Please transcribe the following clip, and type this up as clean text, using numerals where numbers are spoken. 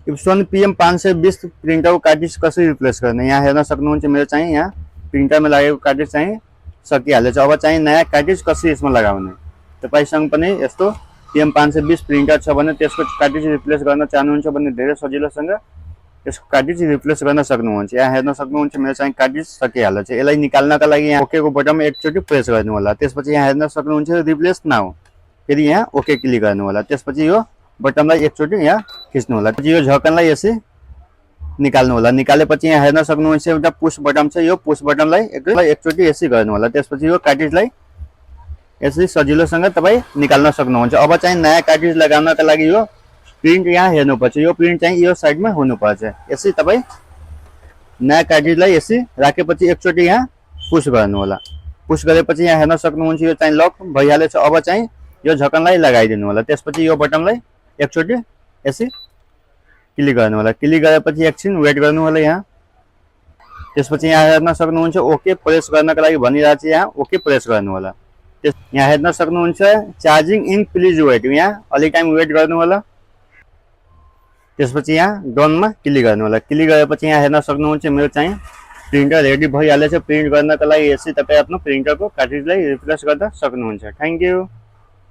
Ibsen PM520 प्रिन्टरको cartridge कसरी replace गर्ने यहाँ हेर्न सक्नुहुन्छ। मेरो चाहिँ यहाँ प्रिन्टरमा लागेको कार्ट्रिज चाहिँ सकिहालेछ। अब चाहिँ नयाँ कार्ट्रिज कसरी यसमा लगाउने, तपाईसँग पनि यस्तो PM520 प्रिन्टर छ भने त्यसको कार्ट्रिज रिप्लेस गर्न चाहनुहुन्छ भने धेरै सजिलोसँग यसको कार्ट्रिज रिप्लेस गर्न सक्नुहुन्छ। यहाँ हेर्न सक्नुहुन्छ मेरो चाहिँ कार्ट्रिज सकिहालेछ। यसलाई निकाल्नका लागि यहाँ ओके को बटनमा एकचोटि प्रेस गर्नु होला। त्यसपछि यहाँ हेर्न सक्नुहुन्छ रिप्लेस नाउ, फेरि यहाँ ओके क्लिक गर्नु होला। त्यसपछि यो बटनलाई एकचोटि यहाँ खिच्नु होला। यो झकनलाई यसै निकाल्नु होला। निकालेपछि यहाँ हेर्न सक्नुहुन्छ एउटा पुश बटन छ, यो पुश बटनलाई एकचोटि यसै गर्नु होला। त्यसपछि यो कार्ट्रिजलाई यसरी सजिलोसँग तपाईँ निकाल्न सक्नुहुन्छ। अब चाहिँ नयाँ कार्ट्रिज लगाउनका लागि यो प्रिन्ट यहाँ हेर्नुपर्छ। यो प्रिन्ट चाहिँ यो साइडमा हुनुपर्छ। यसै तपाईँ नयाँ कार्ट्रिजलाई यसै राखेपछि एकचोटि यहाँ पुश गर्नु होला। पुश गरेपछि यहाँ हेर्न सक्नुहुन्छ यो चाहिँ लक भइहालेछ। अब चाहिँ यो झकनलाई लगाइदिनु होला। त्यसपछि यो बटनलाई एकचोटि यसै क्लिक गर्नु होला। क्लिक गरेपछि एकछिन वेट गर्नु होला यहाँ। त्यसपछि यहाँ हेर्न सक्नुहुन्छ ओके प्रेस गर्नका लागि भनिरहेको छ, यहाँ ओके प्रेस गर्नु होला। यहाँ हेर्न सक्नुहुन्छ चार्जिङ इन प्लिज वेट, यहाँ अलि टाइम वेट गर्नु होला। त्यसपछि यहाँ डनमा क्लिक गर्नु होला। क्लिक गरेपछि यहाँ हेर्न सक्नुहुन्छ मेरो चाहिँ प्रिन्टर रेडी भइहालेछ। प्रिन्ट गर्नका लागि यसै तपाईँ आफ्नो प्रिन्टरको कार्ट्रिजलाई रिप्लेस गर्न सक्नुहुन्छ। Thank you.